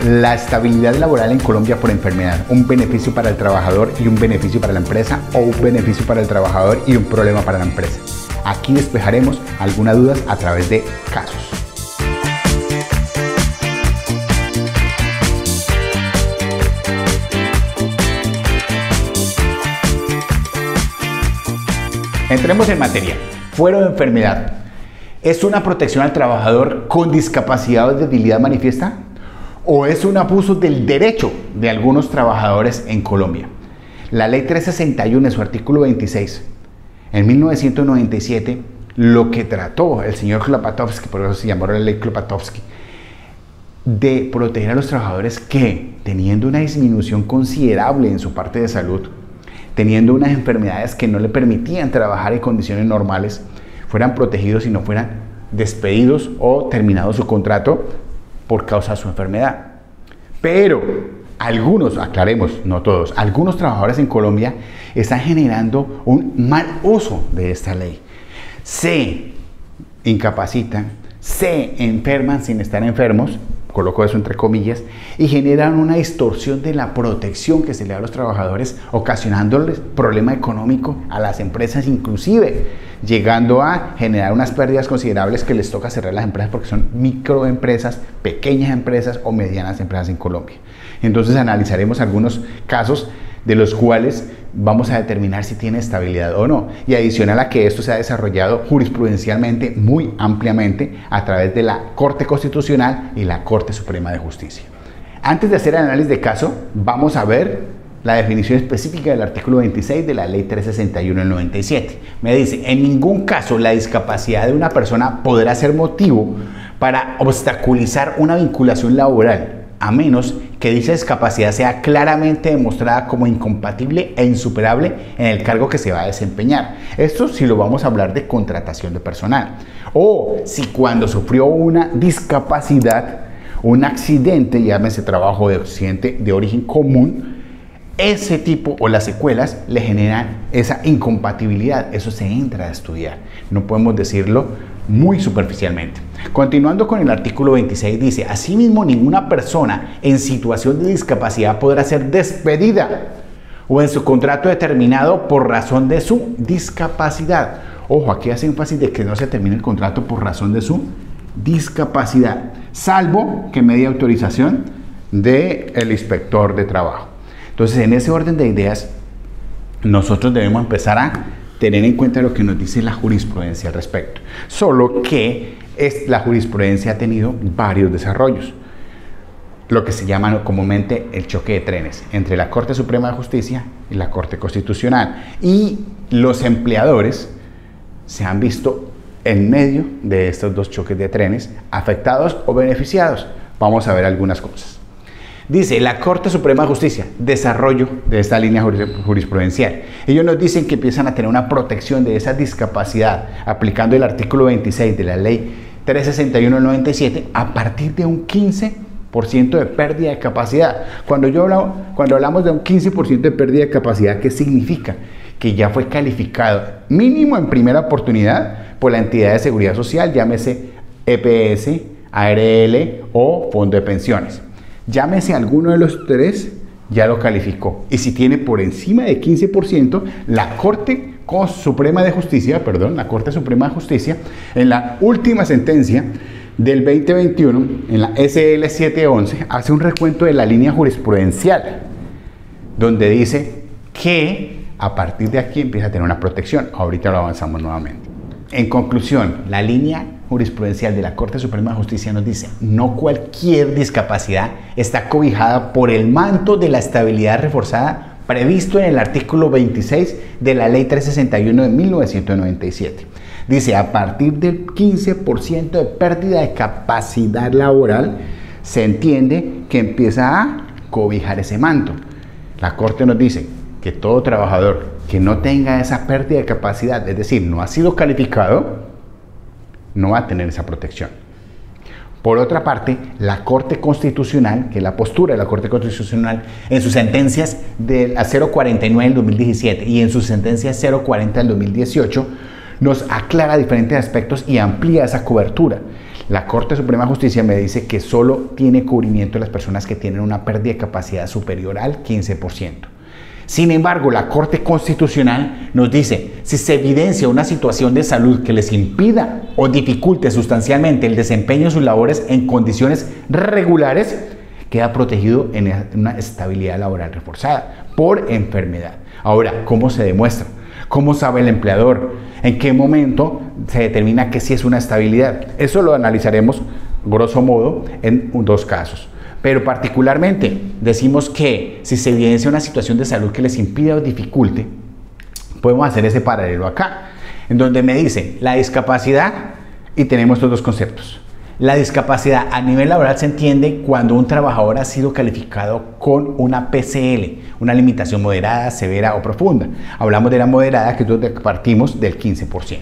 La estabilidad laboral en Colombia por enfermedad, un beneficio para el trabajador y un beneficio para la empresa, o un beneficio para el trabajador y un problema para la empresa. Aquí despejaremos algunas dudas a través de casos. Entremos en materia. Fuero de enfermedad. ¿Es una protección al trabajador con discapacidad o debilidad manifiesta? ¿O es un abuso del derecho de algunos trabajadores en Colombia? La Ley 361 en su artículo 26, en 1997, lo que trató el señor Klopatovsky, por eso se llamó la Ley Klopatovsky, de proteger a los trabajadores que, teniendo una disminución considerable en su parte de salud, teniendo unas enfermedades que no le permitían trabajar en condiciones normales, fueran protegidos y no fueran despedidos o terminado su contrato por causa de su enfermedad. Pero algunos, aclaremos, no todos, algunos trabajadores en Colombia están generando un mal uso de esta ley. Se incapacitan, se enferman sin estar enfermos, coloco eso entre comillas, y generan una distorsión de la protección que se le da a los trabajadores, ocasionándoles problema económico a las empresas, inclusive llegando a generar unas pérdidas considerables que les toca cerrar las empresas porque son microempresas, pequeñas empresas o medianas empresas en Colombia. Entonces analizaremos algunos casos de los cuales vamos a determinar si tiene estabilidad o no. Y adicional a que esto se ha desarrollado jurisprudencialmente muy ampliamente a través de la Corte Constitucional y la Corte Suprema de Justicia. Antes de hacer el análisis de caso, vamos a ver la definición específica del artículo 26 de la Ley 361 del 97. Me dice, en ningún caso la discapacidad de una persona podrá ser motivo para obstaculizar una vinculación laboral, a menos que dicha discapacidad sea claramente demostrada como incompatible e insuperable en el cargo que se va a desempeñar. Esto si lo vamos a hablar de contratación de personal. O si cuando sufrió una discapacidad, un accidente, llámese trabajo de accidente de origen común, ese tipo o las secuelas le generan esa incompatibilidad. Eso se entra a estudiar. No podemos decirlo muy superficialmente. Continuando con el artículo 26 dice, asimismo ninguna persona en situación de discapacidad podrá ser despedida o en su contrato determinado por razón de su discapacidad. Ojo, aquí hace énfasis de que no se termine el contrato por razón de su discapacidad, salvo que medie autorización del inspector de trabajo. Entonces, en ese orden de ideas, nosotros debemos empezar a tener en cuenta lo que nos dice la jurisprudencia al respecto. Solo que la jurisprudencia ha tenido varios desarrollos. Lo que se llama comúnmente el choque de trenes entre la Corte Suprema de Justicia y la Corte Constitucional. Y los empleadores se han visto en medio de estos dos choques de trenes, afectados o beneficiados. Vamos a ver algunas cosas. Dice la Corte Suprema de Justicia, desarrollo de esta línea jurisprudencial. Ellos nos dicen que empiezan a tener una protección de esa discapacidad aplicando el artículo 26 de la Ley 361 del 97 a partir de un 15% de pérdida de capacidad. Cuando hablamos de un 15% de pérdida de capacidad, ¿qué significa? Que ya fue calificado mínimo en primera oportunidad por la entidad de seguridad social, llámese EPS, ARL o Fondo de Pensiones. Llámese alguno de los tres, ya lo calificó. Y si tiene por encima de 15%, la Corte Suprema de Justicia, en la última sentencia del 2021, en la SL 711, hace un recuento de la línea jurisprudencial, donde dice que a partir de aquí empieza a tener una protección. Ahorita lo avanzamos nuevamente. En conclusión, la línea jurisprudencial de la Corte Suprema de Justicia nos dice, no cualquier discapacidad está cobijada por el manto de la estabilidad reforzada previsto en el artículo 26 de la Ley 361 de 1997. Dice, a partir del 15% de pérdida de capacidad laboral, se entiende que empieza a cobijar ese manto. La Corte nos dice que todo trabajador que no tenga esa pérdida de capacidad, es decir, no ha sido calificado, no va a tener esa protección. Por otra parte, la Corte Constitucional, que es la postura de la Corte Constitucional, en sus sentencias del 049 del 2017 y en sus sentencias 040 del 2018, nos aclara diferentes aspectos y amplía esa cobertura. La Corte Suprema de Justicia me dice que solo tiene cubrimiento las personas que tienen una pérdida de capacidad superior al 15%. Sin embargo, la Corte Constitucional nos dice, si se evidencia una situación de salud que les impida o dificulte sustancialmente el desempeño de sus labores en condiciones regulares, queda protegido en una estabilidad laboral reforzada por enfermedad. Ahora, ¿cómo se demuestra? ¿Cómo sabe el empleador? ¿En qué momento se determina que sí es una estabilidad? Eso lo analizaremos, grosso modo, en dos casos. Pero particularmente decimos que si se evidencia una situación de salud que les impida o dificulte, podemos hacer ese paralelo acá, en donde me dice la discapacidad y tenemos estos dos conceptos. La discapacidad a nivel laboral se entiende cuando un trabajador ha sido calificado con una PCL, una limitación moderada, severa o profunda. Hablamos de la moderada, que es donde partimos del 15%.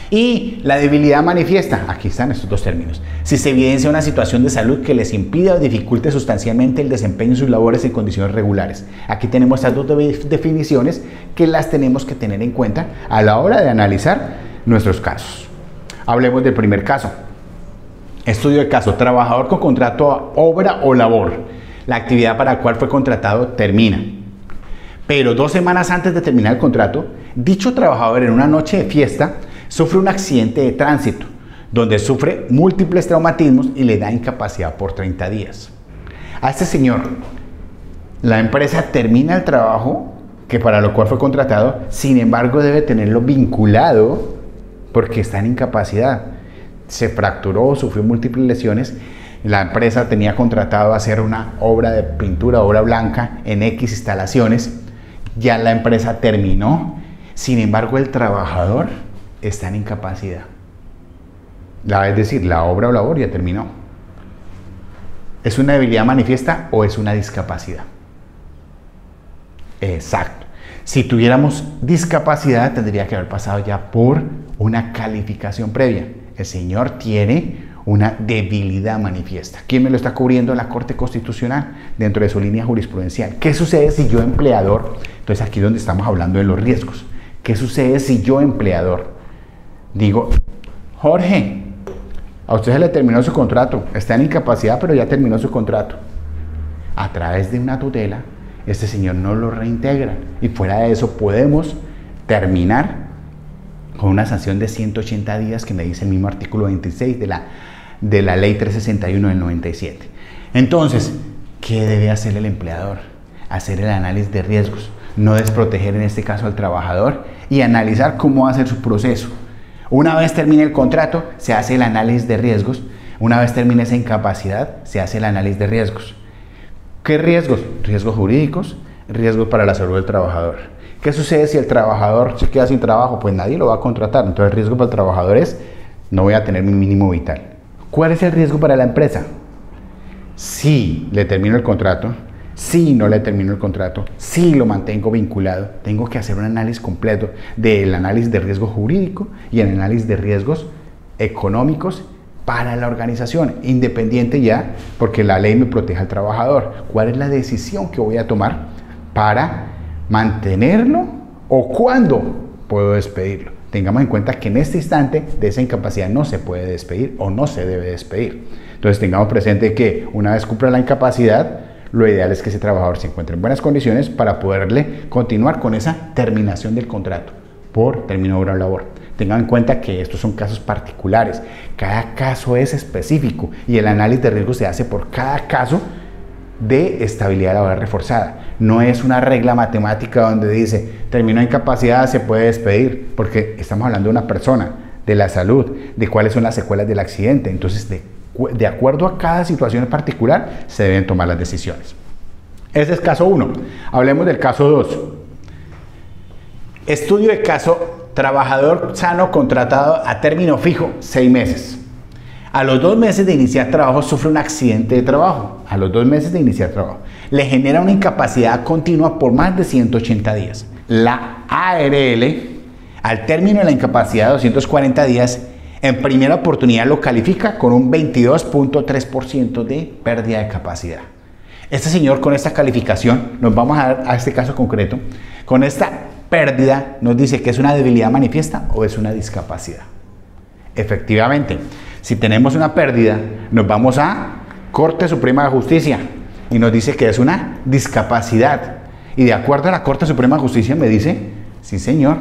Y la debilidad manifiesta, aquí están estos dos términos, si se evidencia una situación de salud que les impida o dificulte sustancialmente el desempeño de sus labores en condiciones regulares. Aquí tenemos estas dos definiciones que las tenemos que tener en cuenta a la hora de analizar nuestros casos. Hablemos del primer caso. Estudio de caso, trabajador con contrato a obra o labor. La actividad para la cual fue contratado termina. Pero 2 semanas antes de terminar el contrato, dicho trabajador en una noche de fiesta sufre un accidente de tránsito, donde sufre múltiples traumatismos y le da incapacidad por 30 días. A este señor, la empresa termina el trabajo que para lo cual fue contratado, sin embargo debe tenerlo vinculado porque está en incapacidad. Se fracturó, sufrió múltiples lesiones. La empresa tenía contratado hacer una obra de pintura, obra blanca en X instalaciones. Ya la empresa terminó. Sin embargo, el trabajador está en incapacidad. Es decir, la obra o labor ya terminó. ¿Es una debilidad manifiesta o es una discapacidad? Exacto. Si tuviéramos discapacidad, tendría que haber pasado ya por una calificación previa. El señor tiene una debilidad manifiesta. ¿Quién me lo está cubriendo? La Corte Constitucional, dentro de su línea jurisprudencial. ¿Qué sucede si yo, empleador? Entonces aquí es donde estamos hablando de los riesgos. ¿Qué sucede si yo, empleador, digo, Jorge, a usted se le terminó su contrato, está en incapacidad, pero ya terminó su contrato? A través de una tutela, este señor no lo reintegra. Y fuera de eso podemos terminar con una sanción de 180 días que me dice el mismo artículo 26 de la ley 361 del 97. Entonces, ¿qué debe hacer el empleador? Hacer el análisis de riesgos, no desproteger en este caso al trabajador y analizar cómo va a ser su proceso. Una vez termine el contrato, se hace el análisis de riesgos. Una vez termine esa incapacidad, se hace el análisis de riesgos. ¿Qué riesgos? Riesgos jurídicos, riesgos para la salud del trabajador. ¿Qué sucede si el trabajador se queda sin trabajo? Pues nadie lo va a contratar. Entonces el riesgo para el trabajador es, no voy a tener mi mínimo vital. ¿Cuál es el riesgo para la empresa? Si le termino el contrato, si no le termino el contrato, si lo mantengo vinculado, tengo que hacer un análisis completo del análisis de riesgo jurídico y el análisis de riesgos económicos para la organización, independiente ya, porque la ley me protege al trabajador. ¿Cuál es la decisión que voy a tomar para mantenerlo o cuándo puedo despedirlo? Tengamos en cuenta que en este instante de esa incapacidad no se puede despedir o no se debe despedir. Entonces tengamos presente que una vez cumpla la incapacidad, lo ideal es que ese trabajador se encuentre en buenas condiciones para poderle continuar con esa terminación del contrato por término de obra o labor. Tengan en cuenta que estos son casos particulares, cada caso es específico y el análisis de riesgo se hace por cada caso de estabilidad laboral reforzada. No es una regla matemática donde dice terminó incapacidad, se puede despedir, porque estamos hablando de una persona, de la salud, de cuáles son las secuelas del accidente. Entonces, de acuerdo a cada situación en particular, se deben tomar las decisiones. Ese es caso 1. Hablemos del caso 2. Estudio de caso: trabajador sano contratado a término fijo, 6 meses. A los 2 meses de iniciar trabajo sufre un accidente de trabajo. A los 2 meses de iniciar trabajo. Le genera una incapacidad continua por más de 180 días. La ARL, al término de la incapacidad de 240 días, en primera oportunidad lo califica con un 22.3% de pérdida de capacidad. Este señor, con esta calificación, nos vamos a dar a este caso concreto, con esta pérdida nos dice que es una debilidad manifiesta o es una discapacidad. Efectivamente, Si tenemos una pérdida, nos vamos a Corte Suprema de Justicia y nos dice que es una discapacidad. Y de acuerdo a la Corte Suprema de Justicia me dice, sí señor,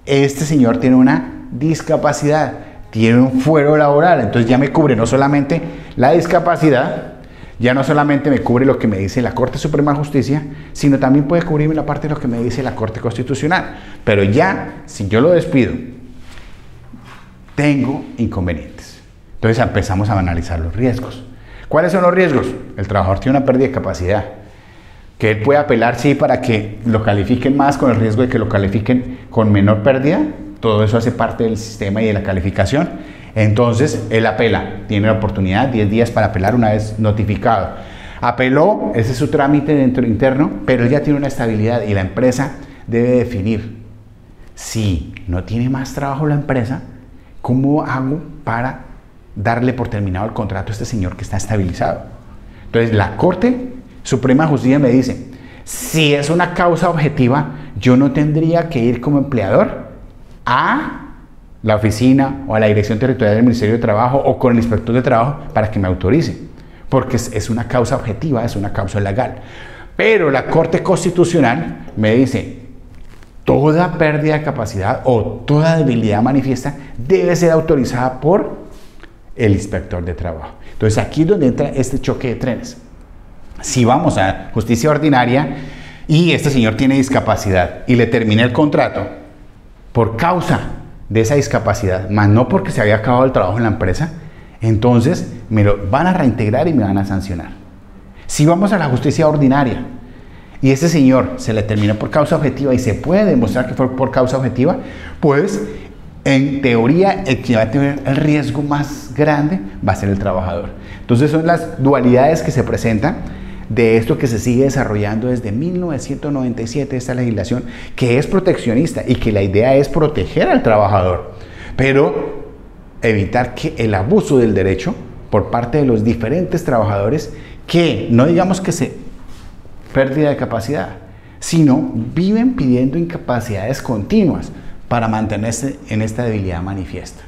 este señor tiene una discapacidad, tiene un fuero laboral, entonces ya me cubre no solamente la discapacidad, ya no solamente me cubre lo que me dice la Corte Suprema de Justicia, sino también puede cubrirme la parte de lo que me dice la Corte Constitucional. Pero ya, si yo lo despido, tengo inconvenientes. Entonces empezamos a analizar los riesgos. ¿Cuáles son los riesgos? El trabajador tiene una pérdida de capacidad, que él puede apelar, sí, para que lo califiquen más con el riesgo de que lo califiquen con menor pérdida. Todo eso hace parte del sistema y de la calificación. Entonces, él apela, tiene la oportunidad, 10 días para apelar una vez notificado. Apeló, ese es su trámite dentro interno, pero él ya tiene una estabilidad y la empresa debe definir si no tiene más trabajo la empresa, ¿cómo hago para darle por terminado el contrato a este señor que está estabilizado? Entonces, la Corte Suprema de Justicia me dice, si es una causa objetiva, yo no tendría que ir como empleador a la oficina o a la dirección territorial del Ministerio de Trabajo o con el inspector de trabajo para que me autorice, porque es una causa objetiva, es una causa legal. Pero la Corte Constitucional me dice, toda pérdida de capacidad o toda debilidad manifiesta debe ser autorizada por el inspector de trabajo. Entonces aquí es donde entra este choque de trenes. Si vamos a justicia ordinaria y este señor tiene discapacidad y le terminé el contrato por causa de esa discapacidad, más no porque se había acabado el trabajo en la empresa, entonces me lo van a reintegrar y me van a sancionar. Si vamos a la justicia ordinaria y este señor se le terminó por causa objetiva y se puede demostrar que fue por causa objetiva, pues en teoría el que va a tener el riesgo más grande va a ser el trabajador. Entonces son las dualidades que se presentan de esto que se sigue desarrollando desde 1997, esta legislación que es proteccionista y que la idea es proteger al trabajador, pero evitar que el abuso del derecho por parte de los diferentes trabajadores, que no digamos que se pérdida de capacidad, sino viven pidiendo incapacidades continuas para mantenerse en esta debilidad manifiesta.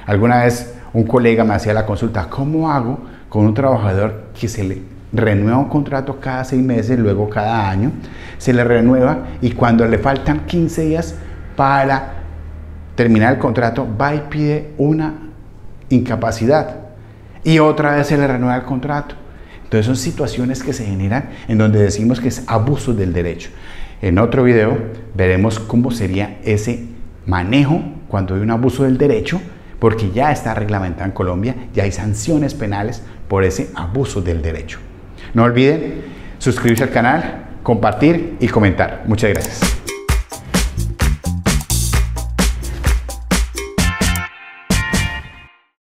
Alguna vez un colega me hacía la consulta, ¿cómo hago con un trabajador que se le renueva un contrato cada 6 meses, luego cada año, se le renueva y cuando le faltan 15 días para terminar el contrato, va y pide una incapacidad y otra vez se le renueva el contrato? Entonces son situaciones que se generan en donde decimos que es abuso del derecho. En otro video veremos cómo sería ese manejo cuando hay un abuso del derecho, porque ya está reglamentado en Colombia, ya hay sanciones penales por ese abuso del derecho. No olviden suscribirse al canal, compartir y comentar. Muchas gracias.